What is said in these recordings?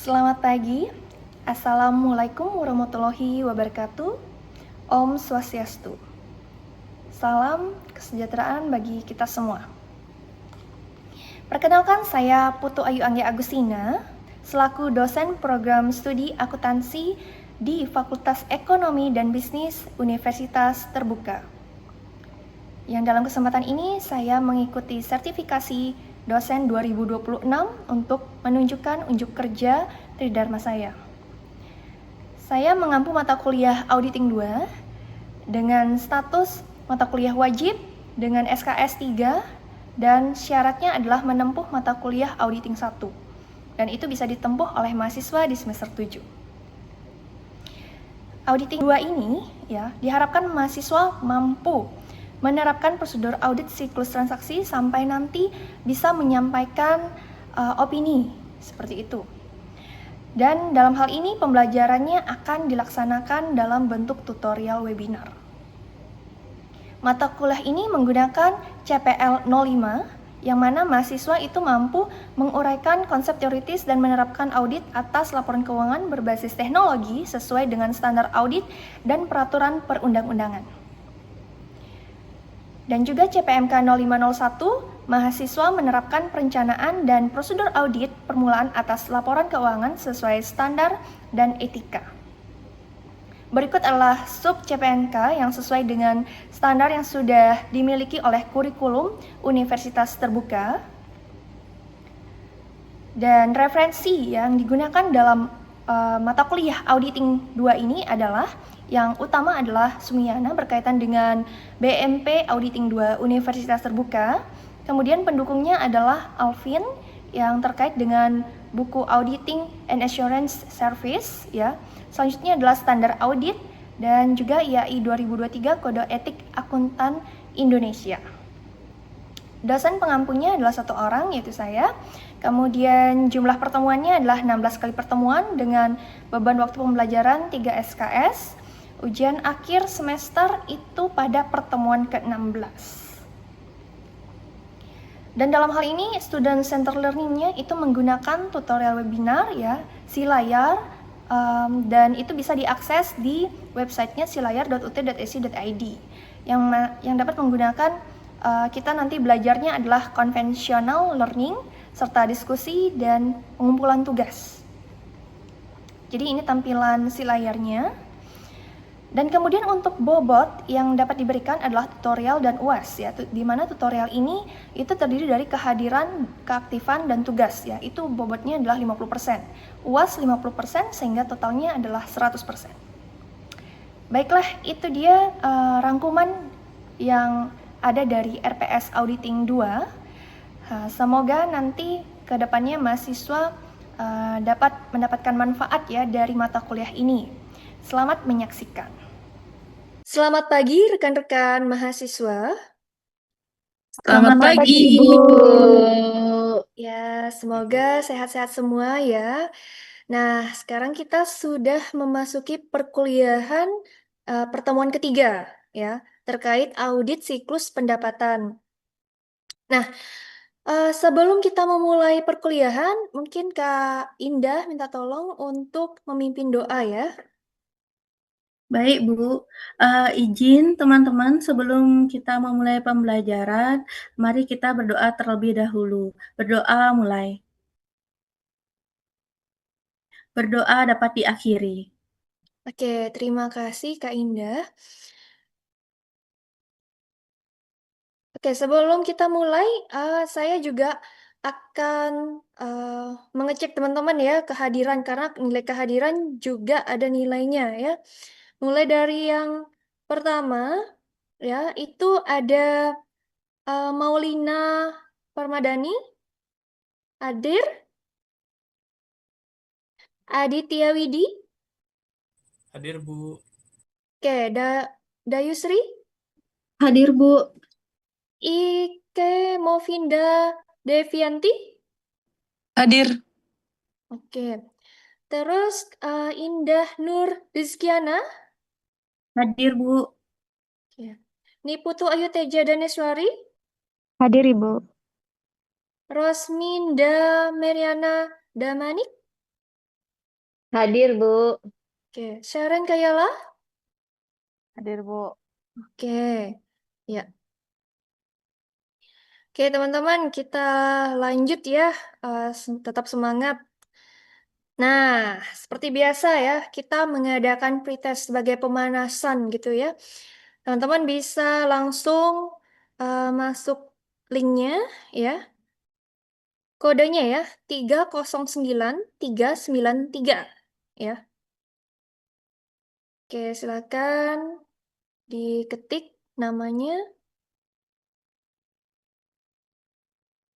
Selamat pagi. Assalamualaikum warahmatullahi wabarakatuh. Om Swastiastu. Salam kesejahteraan bagi kita semua. Perkenalkan, saya Putu Ayu Anggia Agustina, selaku dosen program studi akuntansi di Fakultas Ekonomi dan Bisnis Universitas Terbuka. Yang dalam kesempatan ini saya mengikuti sertifikasi dosen 2026 untuk menunjukkan unjuk kerja tridharma saya. Saya mengampu mata kuliah Auditing 2 dengan status mata kuliah wajib dengan SKS 3 dan syaratnya adalah menempuh mata kuliah Auditing 1. Dan itu bisa ditempuh oleh mahasiswa di semester 7. Auditing 2 ini diharapkan mahasiswa mampu menerapkan prosedur audit siklus transaksi sampai nanti bisa menyampaikan opini seperti itu. Dan dalam hal ini pembelajarannya akan dilaksanakan dalam bentuk tutorial webinar. Mata kuliah ini menggunakan CPL 05 yang mana mahasiswa itu mampu menguraikan konsep teoritis dan menerapkan audit atas laporan keuangan berbasis teknologi sesuai dengan standar audit dan peraturan perundang-undangan. Dan juga CPMK 0501, mahasiswa menerapkan perencanaan dan prosedur audit permulaan atas laporan keuangan sesuai standar dan etika. Berikut adalah sub CPMK yang sesuai dengan standar yang sudah dimiliki oleh kurikulum Universitas Terbuka. Dan referensi yang digunakan dalam mata kuliah Auditing 2 ini adalah yang utama adalah Sumiyana berkaitan dengan BMP Auditing 2 Universitas Terbuka. Kemudian pendukungnya adalah Alvin yang terkait dengan buku Auditing and Assurance Service ya. Selanjutnya adalah standar audit dan juga IAI 2023 Kode Etik Akuntan Indonesia. Dosen pengampunya adalah 1 orang, yaitu saya. Kemudian jumlah pertemuannya adalah 16 kali pertemuan dengan beban waktu pembelajaran 3 SKS. Ujian akhir semester itu pada pertemuan ke-16. Dan dalam hal ini student center learning-nya itu menggunakan tutorial webinar ya, Silayar, dan itu bisa diakses di websitenya silayar.ut.ac.id yang dapat menggunakan kita nanti belajarnya adalah konvensional learning serta diskusi dan pengumpulan tugas. Jadi ini tampilan Silayarnya. Dan kemudian untuk bobot yang dapat diberikan adalah tutorial dan UAS ya, di mana tutorial ini itu terdiri dari kehadiran, keaktifan dan tugas ya. Itu bobotnya adalah 50%. UAS 50% sehingga totalnya adalah 100%. Baiklah, itu dia rangkuman yang ada dari RPS Auditing 2. Semoga nanti ke depannya mahasiswa dapat mendapatkan manfaat ya dari mata kuliah ini. Selamat menyaksikan. Selamat pagi rekan-rekan mahasiswa. Selamat pagi, Ibu. Ya, semoga sehat-sehat semua ya. Nah, sekarang kita sudah memasuki perkuliahan pertemuan ketiga ya, terkait audit siklus pendapatan. Nah, sebelum kita memulai perkuliahan, mungkin Kak Indah minta tolong untuk memimpin doa ya. Baik, Bu. Izin teman-teman, sebelum kita memulai pembelajaran, mari kita berdoa terlebih dahulu. Berdoa mulai. Berdoa dapat diakhiri. Oke, terima kasih Kak Indah. Oke, sebelum kita mulai, saya juga akan mengecek teman-teman ya kehadiran, karena nilai kehadiran juga ada nilainya ya. Mulai dari yang pertama ya, itu ada Maulina Permadani, hadir, Aditya Widi, Hadir, Bu. oke, Dayusri, Hadir, Bu. Ike Movinda Devianti, Hadir. oke. Terus Indah Nur Rizkiana, Hadir, Bu. oke. Niputu Ayu Teja Daneswari, Hadir, Ibu. Rosminda Meriana Damanik, Hadir, Bu. Oke, Sharon Kayala? Hadir, Bu. Oke, ya. Oke, teman-teman, kita lanjut ya. Tetap semangat. Nah, seperti biasa ya, kita mengadakan pretest sebagai pemanasan gitu ya. Teman-teman bisa langsung masuk linknya ya. Kodenya ya, 309393 ya. Oke, silakan diketik namanya.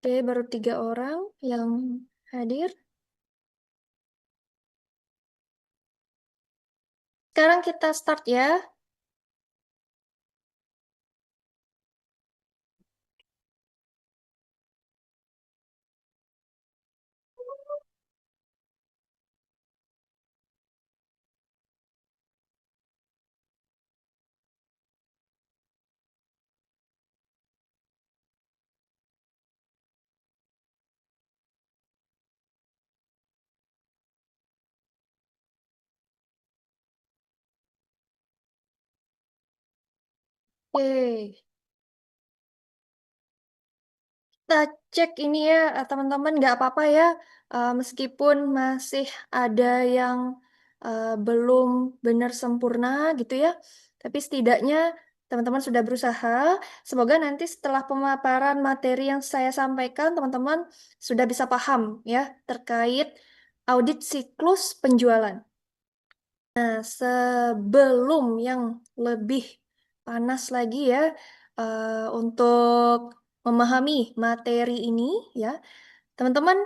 Oke, baru 3 orang yang hadir. Sekarang kita start ya. Oke, kita cek ini ya, teman-teman, nggak apa-apa ya, meskipun masih ada yang belum benar sempurna gitu ya, tapi setidaknya teman-teman sudah berusaha. Semoga nanti setelah pemaparan materi yang saya sampaikan, teman-teman sudah bisa paham ya terkait audit siklus penjualan. Nah, sebelum yang lebih panas lagi ya, untuk memahami materi ini ya, teman-teman,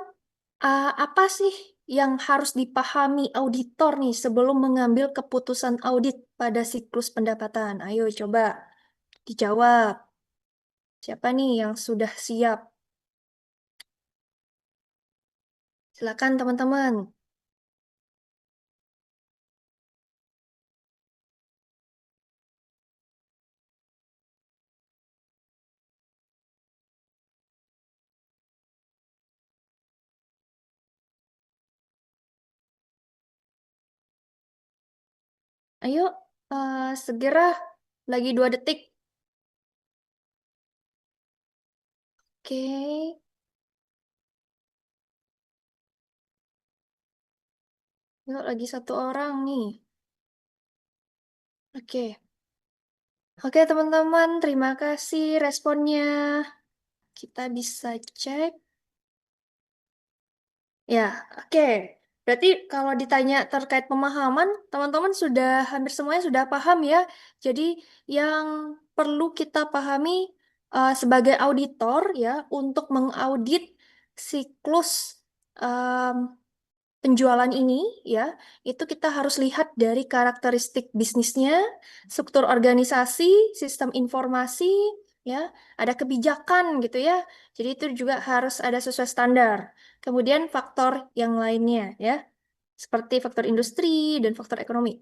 apa sih yang harus dipahami auditor nih sebelum mengambil keputusan audit pada siklus pendapatan? Ayo coba dijawab. Siapa nih yang sudah siap? Silakan teman-teman. Ayo, segera lagi 2 detik. Oke. Yuk, lagi 1 orang nih. Oke. Oke, teman-teman, terima kasih responnya. Kita bisa cek. Ya, oke. Berarti kalau ditanya terkait pemahaman, teman-teman sudah hampir semuanya sudah paham ya. Jadi yang perlu kita pahami sebagai auditor ya untuk mengaudit siklus em, penjualan ini ya, itu kita harus lihat dari karakteristik bisnisnya, struktur organisasi, sistem informasi, ya, ada kebijakan gitu ya. Jadi itu juga harus ada sesuai standar. Kemudian faktor yang lainnya ya, seperti faktor industri dan faktor ekonomi.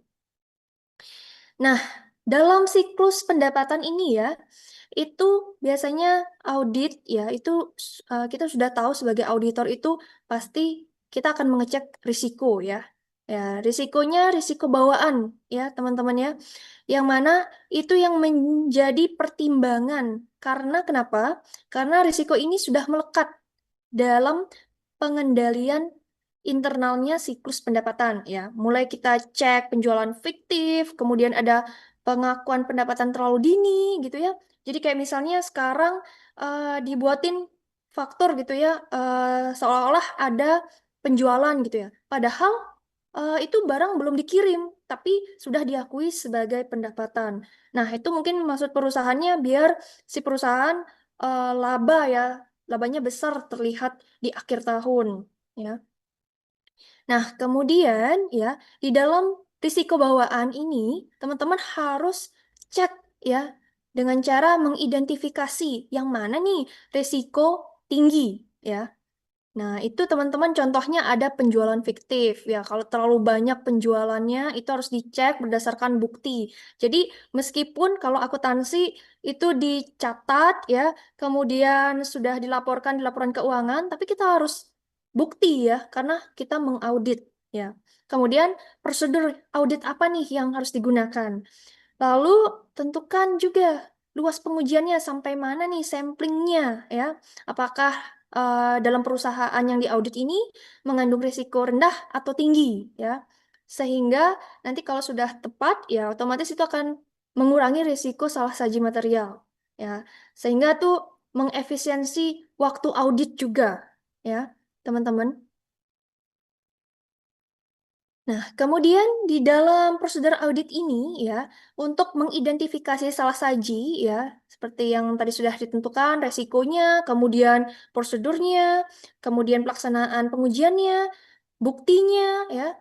Nah, dalam siklus pendapatan ini ya, itu biasanya audit ya, itu kita sudah tahu sebagai auditor itu pasti kita akan mengecek risiko ya. Ya, risikonya risiko bawaan ya, teman-teman ya. Yang mana itu yang menjadi pertimbangan. Karena kenapa? Karena risiko ini sudah melekat dalam pengendalian internalnya siklus pendapatan ya. Mulai kita cek penjualan fiktif, kemudian ada pengakuan pendapatan terlalu dini gitu ya. Jadi kayak misalnya sekarang dibuatin faktur gitu ya, seolah-olah ada penjualan gitu ya. Padahal itu barang belum dikirim, tapi sudah diakui sebagai pendapatan. Nah, itu mungkin maksud perusahaannya biar si perusahaan laba ya, labanya besar terlihat di akhir tahun ya. Nah, kemudian ya, di dalam risiko bawaan ini, teman-teman harus cek ya dengan cara mengidentifikasi yang mana nih risiko tinggi ya. Nah, itu teman-teman contohnya ada penjualan fiktif ya. Kalau terlalu banyak penjualannya itu harus dicek berdasarkan bukti. Jadi, meskipun kalau akuntansi itu dicatat ya, kemudian sudah dilaporkan di laporan keuangan, tapi kita harus bukti ya karena kita mengaudit ya. Kemudian prosedur audit apa nih yang harus digunakan? Lalu tentukan juga luas pengujiannya sampai mana nih samplingnya ya. Apakah dalam perusahaan yang diaudit ini mengandung risiko rendah atau tinggi ya. Sehingga nanti kalau sudah tepat ya otomatis itu akan mengurangi risiko salah saji material ya. Sehingga tuh mengefisiensi waktu audit juga ya, teman-teman. Nah, kemudian di dalam prosedur audit ini ya, untuk mengidentifikasi salah saji ya, seperti yang tadi sudah ditentukan resikonya, kemudian prosedurnya, kemudian pelaksanaan pengujiannya, buktinya ya.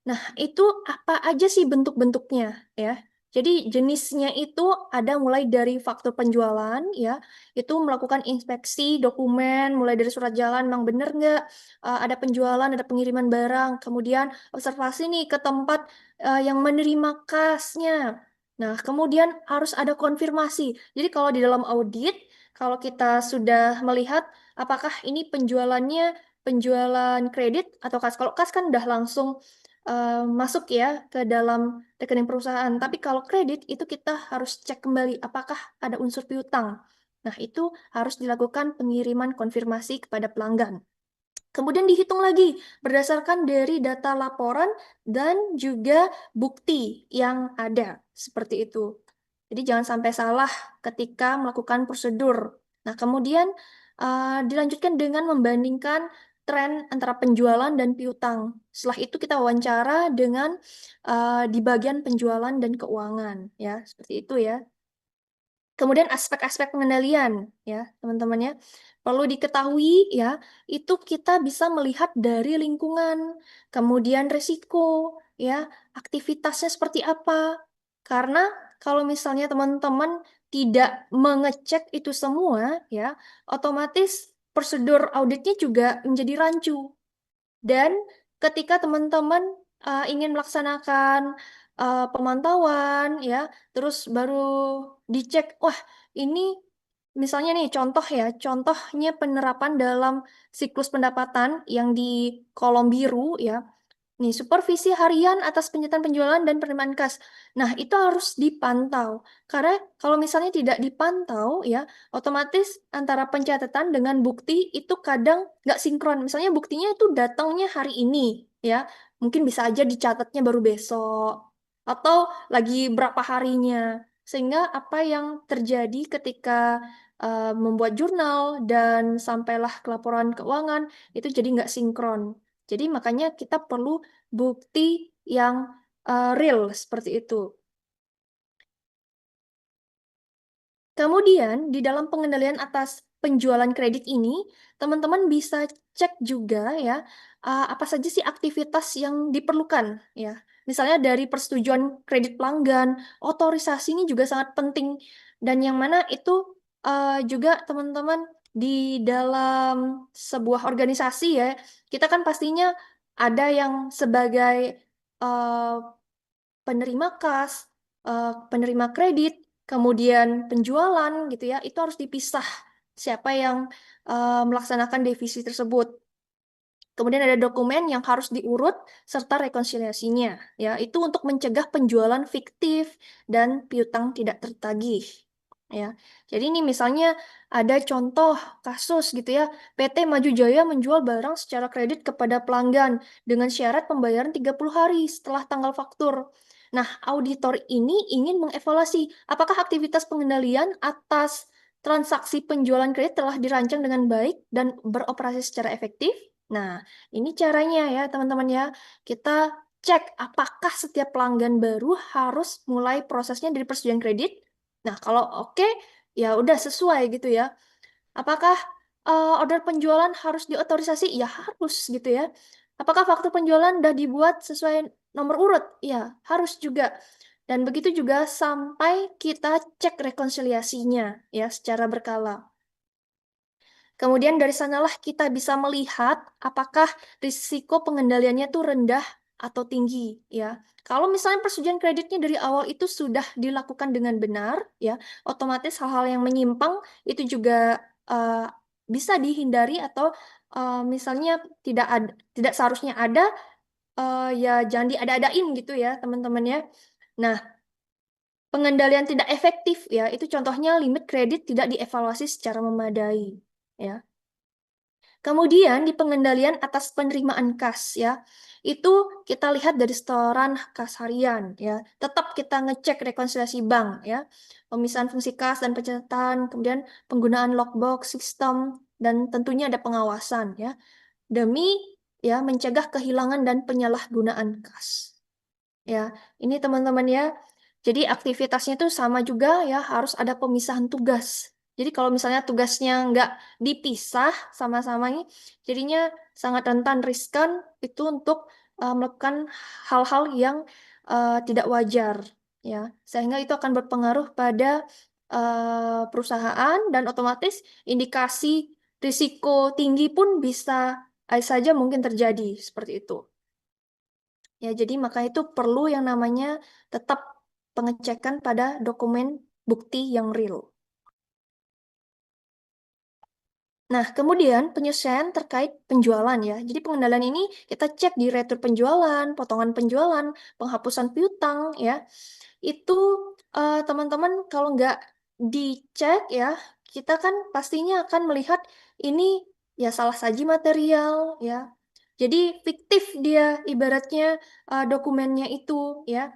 Nah, itu apa aja sih bentuk-bentuknya ya? Jadi jenisnya itu ada mulai dari faktor penjualan ya, itu melakukan inspeksi dokumen mulai dari surat jalan memang benar nggak ada penjualan, ada pengiriman barang, kemudian observasi nih ke tempat yang menerima kasnya. Nah, kemudian harus ada konfirmasi. Jadi kalau di dalam audit, kalau kita sudah melihat apakah ini penjualannya penjualan kredit atau kas. Kalau kas kan udah langsung masuk ya ke dalam rekening perusahaan. Tapi kalau kredit itu kita harus cek kembali apakah ada unsur piutang. Nah, itu harus dilakukan pengiriman konfirmasi kepada pelanggan. Kemudian dihitung lagi berdasarkan dari data laporan dan juga bukti yang ada. Seperti itu. Jadi jangan sampai salah ketika melakukan prosedur. Nah, kemudian dilanjutkan dengan membandingkan tren antara penjualan dan piutang. Setelah itu kita wawancara dengan di bagian penjualan dan keuangan, ya, seperti itu ya. Kemudian aspek-aspek pengendalian, ya, teman-teman ya. Perlu diketahui ya, itu kita bisa melihat dari lingkungan, kemudian risiko, ya, aktivitasnya seperti apa. Karena kalau misalnya teman-teman tidak mengecek itu semua, ya, otomatis prosedur auditnya juga menjadi rancu. Dan ketika teman-teman ingin melaksanakan pemantauan, ya, terus baru dicek, wah ini misalnya nih contoh ya, contohnya penerapan dalam siklus pendapatan yang di kolom biru ya. Nih, supervisi harian atas pencetan penjualan dan penerimaan kas. Nah, itu harus dipantau. Karena kalau misalnya tidak dipantau, ya, otomatis antara pencatatan dengan bukti itu kadang nggak sinkron. Misalnya buktinya itu datangnya hari ini, ya. Mungkin bisa aja dicatatnya baru besok. Atau lagi berapa harinya. Sehingga apa yang terjadi ketika membuat jurnal dan sampailah ke laporan keuangan, itu jadi nggak sinkron. Jadi makanya kita perlu bukti yang real seperti itu. Kemudian di dalam pengendalian atas penjualan kredit ini, teman-teman bisa cek juga ya apa saja sih aktivitas yang diperlukan ya. Misalnya dari persetujuan kredit pelanggan, otorisasi ini juga sangat penting dan yang mana itu juga teman-teman di dalam sebuah organisasi ya, kita kan pastinya ada yang sebagai eh, penerima kas, penerima kredit, kemudian penjualan gitu ya, itu harus dipisah siapa yang melaksanakan divisi tersebut. Kemudian ada dokumen yang harus diurut serta rekonsiliasinya, ya. Itu untuk mencegah penjualan fiktif dan piutang tidak tertagih, ya. Jadi ini misalnya ada contoh kasus gitu ya, PT Maju Jaya menjual barang secara kredit kepada pelanggan dengan syarat pembayaran 30 hari setelah tanggal faktur. Nah, auditor ini ingin mengevaluasi apakah aktivitas pengendalian atas transaksi penjualan kredit telah dirancang dengan baik dan beroperasi secara efektif. Nah, ini caranya ya teman-teman ya. Kita cek apakah setiap pelanggan baru harus mulai prosesnya dari persetujuan kredit. Nah, kalau oke, ya udah sesuai gitu ya. Apakah order penjualan harus diotorisasi? Ya harus gitu ya. Apakah faktur penjualan sudah dibuat sesuai nomor urut? Ya, harus juga. Dan begitu juga sampai kita cek rekonsiliasinya ya secara berkala. Kemudian dari sanalah kita bisa melihat apakah risiko pengendaliannya itu rendah atau tinggi ya. Kalau misalnya persetujuan kreditnya dari awal itu sudah dilakukan dengan benar ya, otomatis hal-hal yang menyimpang itu juga bisa dihindari atau misalnya tidak seharusnya ada ya jangan diada-adain gitu ya teman-teman ya. Nah, pengendalian tidak efektif ya, itu contohnya limit kredit tidak dievaluasi secara memadai ya. Kemudian di pengendalian atas penerimaan kas ya, itu kita lihat dari setoran kas harian ya. Tetap kita ngecek rekonsiliasi bank ya, pemisahan fungsi kas dan pencatatan, kemudian penggunaan logbook sistem dan tentunya ada pengawasan ya, demi ya mencegah kehilangan dan penyalahgunaan kas. Ya, ini teman-teman ya. Jadi aktivitasnya itu sama juga ya, harus ada pemisahan tugas. Jadi kalau misalnya tugasnya nggak dipisah sama-sama ini, jadinya sangat rentan riskan itu untuk melakukan hal-hal yang tidak wajar, ya. Sehingga itu akan berpengaruh pada perusahaan dan otomatis indikasi risiko tinggi pun bisa saja mungkin terjadi seperti itu. Ya, jadi maka itu perlu yang namanya tetap pengecekan pada dokumen bukti yang real. Nah, kemudian penyesuaian terkait penjualan ya. Jadi pengendalian ini kita cek di retur penjualan, potongan penjualan, penghapusan piutang ya. Itu teman-teman kalau nggak dicek ya, kita kan pastinya akan melihat ini ya salah saji material ya. Jadi fiktif dia ibaratnya dokumennya itu ya.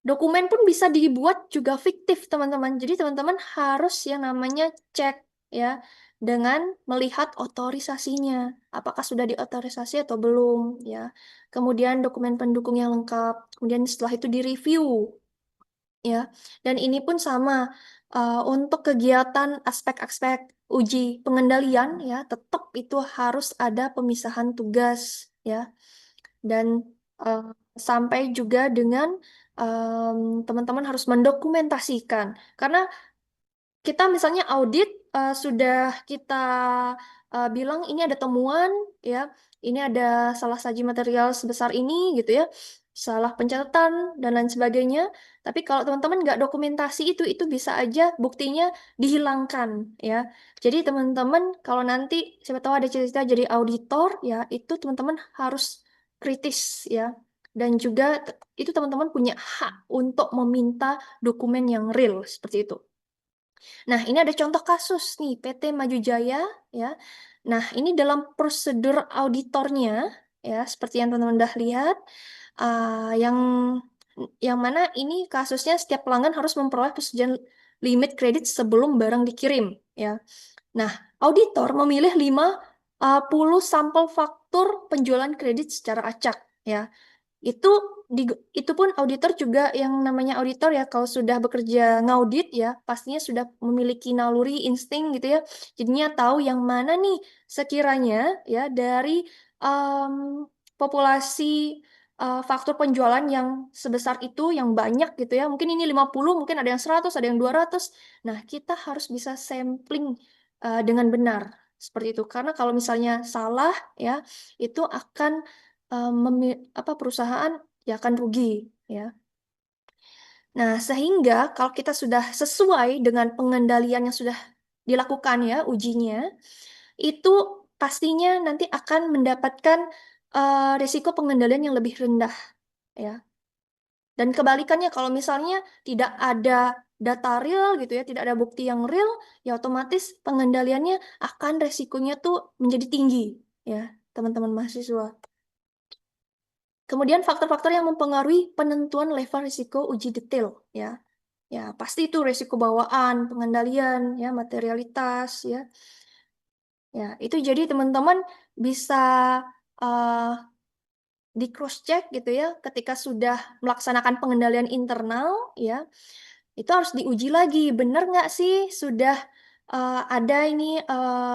Dokumen pun bisa dibuat juga fiktif, teman-teman. Jadi teman-teman harus yang namanya cek ya dengan melihat otorisasinya. Apakah sudah diotorisasi atau belum ya. Kemudian dokumen pendukung yang lengkap. Kemudian setelah itu direview ya. Dan ini pun sama untuk kegiatan aspek-aspek uji pengendalian ya, tetap itu harus ada pemisahan tugas ya. Dan eh, sampai juga dengan teman-teman harus mendokumentasikan karena kita misalnya audit sudah kita bilang ini ada temuan ya, ini ada salah saji material sebesar ini gitu ya, salah pencatatan dan lain sebagainya. Tapi kalau teman-teman nggak dokumentasi itu bisa aja buktinya dihilangkan ya. Jadi teman-teman kalau nanti siapa tahu ada cita-cita jadi auditor ya, itu teman-teman harus kritis ya. Dan juga itu teman-teman punya hak untuk meminta dokumen yang real seperti itu. Nah, ini ada contoh kasus nih, PT Maju Jaya ya. Nah, ini dalam prosedur auditornya ya, seperti yang teman-teman udah lihat, yang mana ini kasusnya setiap pelanggan harus memperoleh persetujuan limit kredit sebelum barang dikirim ya. Nah, auditor memilih 50 sampel faktur penjualan kredit secara acak ya. Itu itu pun auditor juga yang namanya auditor ya kalau sudah bekerja ngaudit ya pastinya sudah memiliki naluri insting gitu ya. Jadinya tahu yang mana nih sekiranya ya dari em, populasi faktur penjualan yang sebesar itu yang banyak gitu ya. Mungkin ini 50, mungkin ada yang 100, ada yang 200. Nah, kita harus bisa sampling dengan benar seperti itu. Karena kalau misalnya salah ya itu akan perusahaan ya akan rugi ya. Nah, sehingga kalau kita sudah sesuai dengan pengendalian yang sudah dilakukan ya ujinya, itu pastinya nanti akan mendapatkan risiko pengendalian yang lebih rendah ya. Dan kebalikannya kalau misalnya tidak ada data real gitu ya, tidak ada bukti yang real, ya otomatis pengendaliannya akan resikonya tuh menjadi tinggi ya, teman-teman mahasiswa. Kemudian faktor-faktor yang mempengaruhi penentuan level risiko uji detail ya. Ya, pasti itu risiko bawaan, pengendalian ya, materialitas ya. Ya, itu jadi teman-teman bisa uh, di cross check gitu ya ketika sudah melaksanakan pengendalian internal ya. Itu harus diuji lagi, benar nggak sih sudah ada ini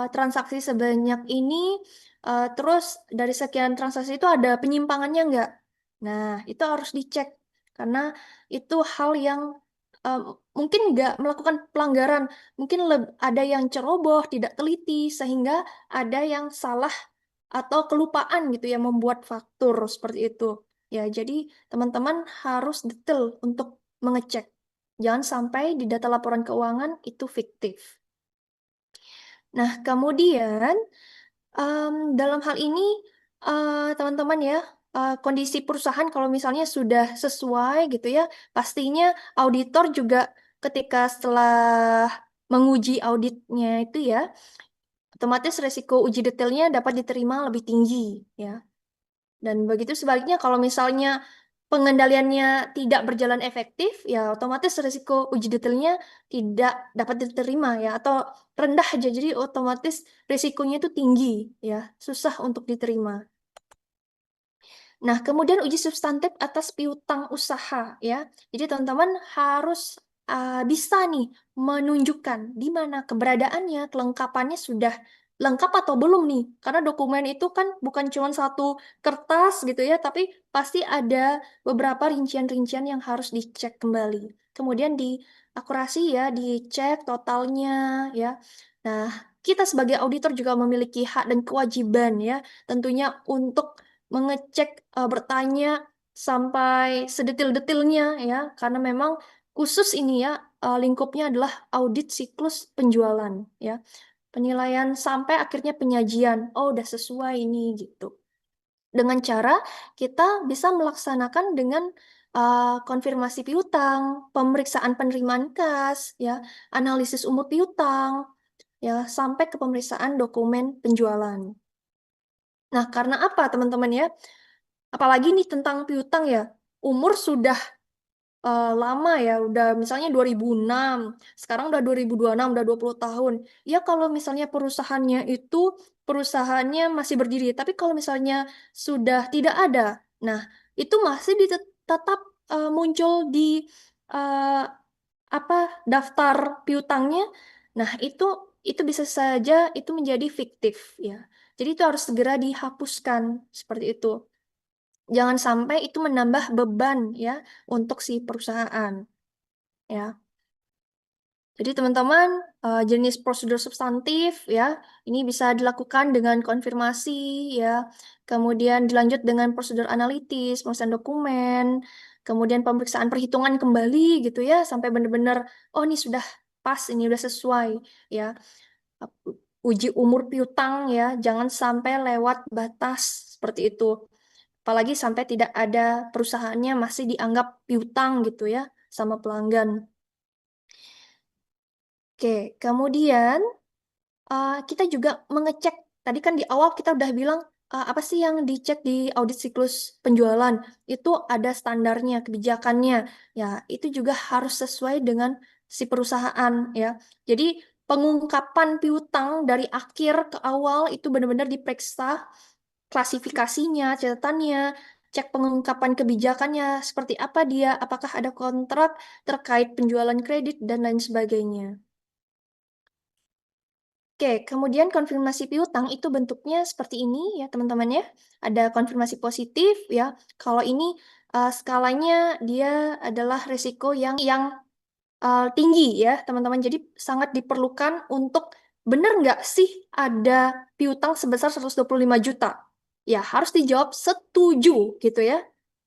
transaksi sebanyak ini, terus dari sekian transaksi itu ada penyimpangannya nggak? Nah, itu harus dicek karena itu hal yang eh, mungkin nggak melakukan pelanggaran, mungkin ada yang ceroboh, tidak teliti, sehingga ada yang salah atau kelupaan gitu ya membuat faktur seperti itu. Ya, jadi teman-teman harus detail untuk mengecek. Jangan sampai di data laporan keuangan itu fiktif. Nah, kemudian dalam hal ini teman-teman ya kondisi perusahaan kalau misalnya sudah sesuai gitu ya, pastinya auditor juga ketika setelah menguji auditnya itu ya, otomatis resiko uji detailnya dapat diterima lebih tinggi ya. Dan begitu sebaliknya kalau misalnya pengendaliannya tidak berjalan efektif, ya otomatis resiko uji detailnya tidak dapat diterima ya, atau rendah aja. Jadi otomatis risikonya itu tinggi ya, susah untuk diterima. Nah, kemudian uji substantif atas piutang usaha ya. Jadi teman-teman harus bisa nih menunjukkan di mana keberadaannya, kelengkapannya sudah lengkap atau belum nih. Karena dokumen itu kan bukan cuma satu kertas gitu ya, tapi pasti ada beberapa rincian-rincian yang harus dicek kembali. Kemudian di akurasi ya, dicek totalnya ya. Nah, kita sebagai auditor juga memiliki hak dan kewajiban ya, tentunya untuk mengecek, bertanya sampai sedetil-detilnya ya, karena memang khusus ini ya, lingkupnya adalah audit siklus penjualan ya. Penilaian sampai akhirnya penyajian, oh udah sesuai ini gitu. Dengan cara kita bisa melaksanakan dengan konfirmasi piutang, pemeriksaan penerimaan kas, ya, analisis umur piutang, ya, sampai ke pemeriksaan dokumen penjualan. Nah, karena apa teman-teman ya? Apalagi nih tentang piutang ya, umur sudah lama ya, udah misalnya 2006, sekarang udah 2026, udah 20 tahun. Ya kalau misalnya perusahaannya itu perusahaannya masih berdiri, tapi kalau misalnya sudah tidak ada, nah itu masih tetap muncul di uh, apa daftar piutangnya. Nah itu bisa saja itu menjadi fiktif ya. Jadi itu harus segera dihapuskan seperti itu. Jangan sampai itu menambah beban ya untuk si perusahaan ya. Jadi teman-teman, jenis prosedur substantif ya, ini bisa dilakukan dengan konfirmasi ya. Kemudian dilanjut dengan prosedur analitis, pemeriksaan dokumen, kemudian pemeriksaan perhitungan kembali gitu ya sampai benar-benar oh ini sudah pas, ini sudah sesuai ya. Uji umur piutang ya, jangan sampai lewat batas seperti itu. Apalagi sampai tidak ada perusahaannya masih dianggap piutang gitu ya sama pelanggan. Oke, kemudian kita juga mengecek, tadi kan di awal kita udah bilang apa sih yang dicek di audit siklus penjualan, itu ada standarnya, kebijakannya, ya itu juga harus sesuai dengan si perusahaan ya. Jadi pengungkapan piutang dari akhir ke awal itu benar-benar diperiksa klasifikasinya, catatannya, cek pengungkapan kebijakannya, seperti apa dia, apakah ada kontrak terkait penjualan kredit, dan lain sebagainya. Oke, kemudian konfirmasi piutang itu bentuknya seperti ini ya teman-teman ya. Ada konfirmasi positif ya. Kalau ini skalanya dia adalah risiko yang tinggi ya teman-teman. Jadi sangat diperlukan untuk benar nggak sih ada piutang sebesar 125 juta? Ya harus dijawab setuju gitu ya.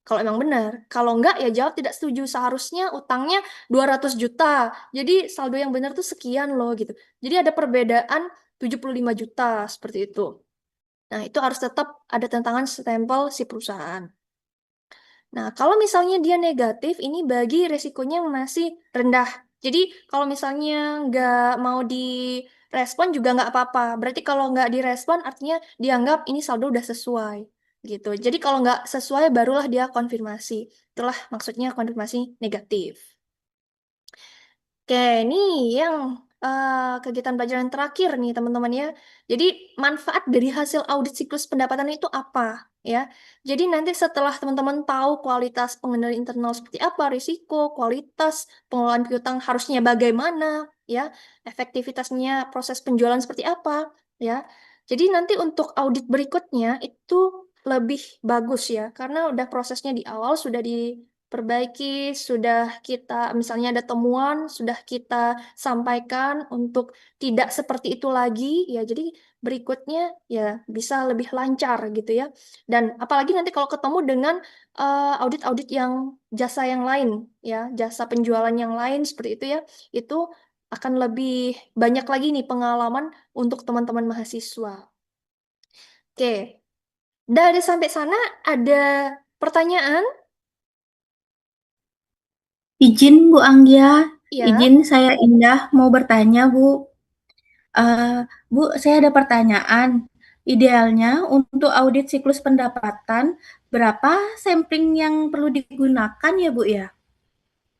Kalau emang benar. Kalau nggak ya jawab tidak setuju. Seharusnya utangnya 200 juta. Jadi saldo yang benar tuh sekian loh gitu. Jadi ada perbedaan 75 juta seperti itu. Nah, itu harus tetap ada tantangan stempel si perusahaan. Nah, kalau misalnya dia negatif, ini bagi resikonya masih rendah. Jadi, kalau misalnya nggak mau direspon juga nggak apa-apa. Berarti kalau nggak direspon, artinya dianggap ini saldo udah sesuai. Gitu. Jadi, kalau nggak sesuai, barulah dia konfirmasi. Itulah maksudnya konfirmasi negatif. Oke, ini yang kegiatan pelajaran terakhir nih teman-teman ya. Jadi manfaat dari hasil audit siklus pendapatan itu apa ya? Jadi nanti setelah teman-teman tahu kualitas pengendalian internal seperti apa, risiko, kualitas pengelolaan piutang harusnya bagaimana ya, efektivitasnya proses penjualan seperti apa ya. Jadi nanti untuk audit berikutnya itu lebih bagus ya, karena udah prosesnya di awal sudah perbaiki, sudah kita misalnya ada temuan, sudah kita sampaikan untuk tidak seperti itu lagi ya. Jadi berikutnya ya bisa lebih lancar gitu ya. Dan apalagi nanti kalau ketemu dengan audit-audit yang jasa yang lain ya, jasa penjualan yang lain seperti itu ya, itu akan lebih banyak lagi nih pengalaman untuk teman-teman mahasiswa. Oke. Dari sampai sana ada pertanyaan? Izin Bu Anggia, Ya. izin saya Indah mau bertanya Bu. Bu, saya ada pertanyaan. Idealnya untuk audit siklus pendapatan, berapa sampling yang perlu digunakan ya Bu ya?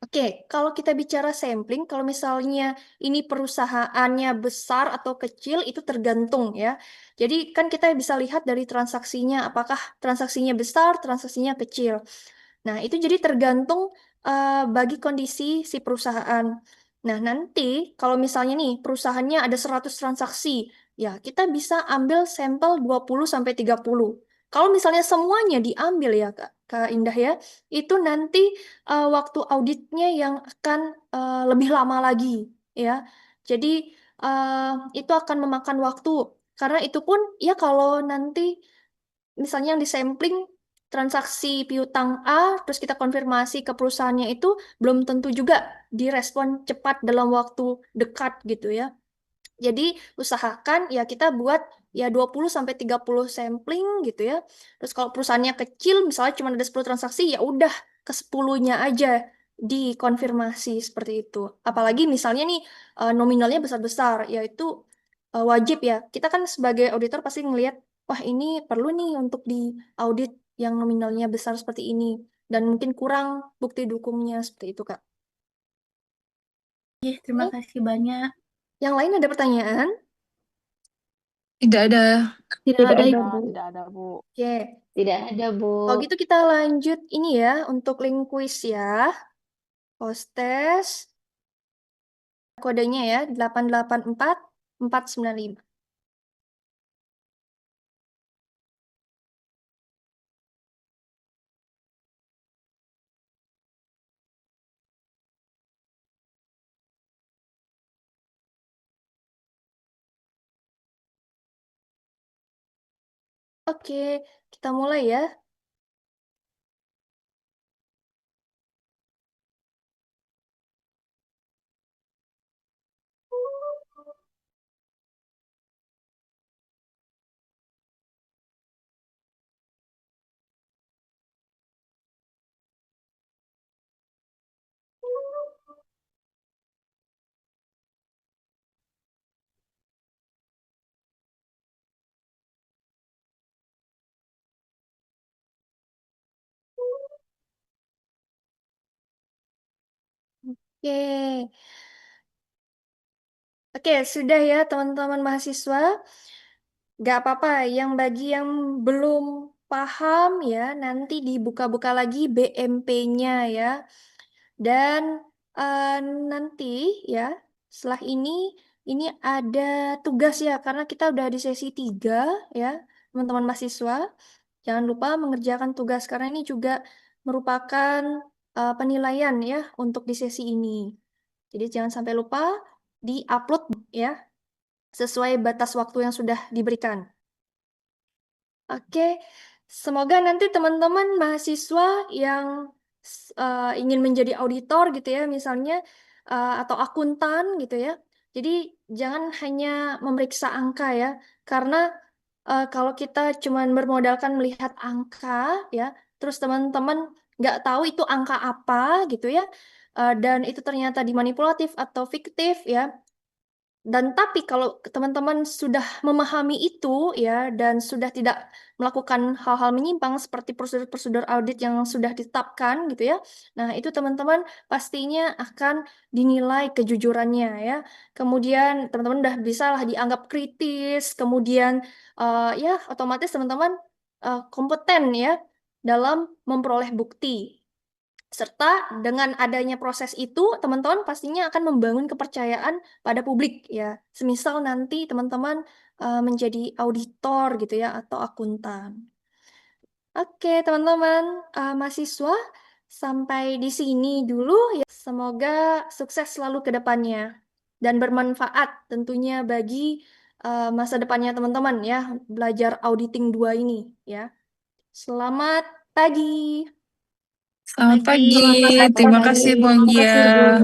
Oke, kalau kita bicara sampling, kalau misalnya ini perusahaannya besar atau kecil, itu tergantung ya. Jadi kan kita bisa lihat dari transaksinya, apakah transaksinya besar, transaksinya kecil. Nah, itu jadi tergantung bagi kondisi si perusahaan. Nah, nanti kalau misalnya nih perusahaannya ada 100 transaksi, ya kita bisa ambil sampel 20 sampai 30. Kalau misalnya semuanya diambil ya Kak Indah ya, itu nanti waktu auditnya yang akan lebih lama lagi ya. Jadi itu akan memakan waktu. Karena itu pun ya kalau nanti misalnya yang disampling transaksi piutang A, terus kita konfirmasi ke perusahaannya itu belum tentu juga direspon cepat dalam waktu dekat gitu ya. Jadi usahakan ya kita buat ya 20 sampai 30 sampling gitu ya. Terus kalau perusahaannya kecil misalnya cuma ada 10 transaksi ya udah ke 10-nya aja dikonfirmasi seperti itu. Apalagi misalnya nih nominalnya besar-besar yaitu wajib ya. Kita kan sebagai auditor pasti ngelihat wah ini perlu nih untuk di audit yang nominalnya besar seperti ini dan mungkin kurang bukti dukungnya seperti itu Kak. Terima Ini kasih banyak. yang lain ada pertanyaan? Tidak ada. Tidak ada Tidak, Ibu. tidak ada, Bu. Oke. Tidak ada, Bu. Kalau gitu kita lanjut ini ya untuk link quiz ya. Hostess. Kodenya ya 884495. Oke, kita mulai ya. Oke. Oke, sudah ya teman-teman mahasiswa. Gak apa-apa, yang bagi yang belum paham ya, nanti dibuka-buka lagi BMP-nya ya. Dan eh, nanti ya, setelah ini ada tugas ya, karena kita udah di sesi 3 ya, teman-teman mahasiswa. Jangan lupa mengerjakan tugas, karena ini juga merupakan penilaian ya untuk di sesi ini. Jadi jangan sampai lupa di-upload ya, sesuai batas waktu yang sudah diberikan. Oke, semoga nanti teman-teman mahasiswa yang ingin menjadi auditor gitu ya, misalnya atau akuntan gitu ya. Jadi jangan hanya memeriksa angka ya, karena kalau kita cuman bermodalkan melihat angka ya, terus teman-teman nggak tahu itu angka apa gitu ya, dan itu ternyata dimanipulatif atau fiktif ya. Dan tapi kalau teman-teman sudah memahami itu ya dan sudah tidak melakukan hal-hal menyimpang seperti prosedur-prosedur audit yang sudah ditetapkan gitu ya. Nah, itu teman-teman pastinya akan dinilai kejujurannya ya. Kemudian teman-teman udah bisa lah dianggap kritis, kemudian ya otomatis teman-teman kompeten ya dalam memperoleh bukti. Serta dengan adanya proses itu, teman-teman pastinya akan membangun kepercayaan pada publik ya. Semisal nanti teman-teman menjadi auditor gitu ya atau akuntan. Oke, teman-teman mahasiswa, sampai di sini dulu ya. Semoga sukses selalu ke depannya dan bermanfaat tentunya bagi masa depannya teman-teman ya, belajar auditing 2 ini ya. Selamat pagi. Selamat pagi. Selamat Terima pagi. kasih, Bu Terima kasih, Bu. Anggia.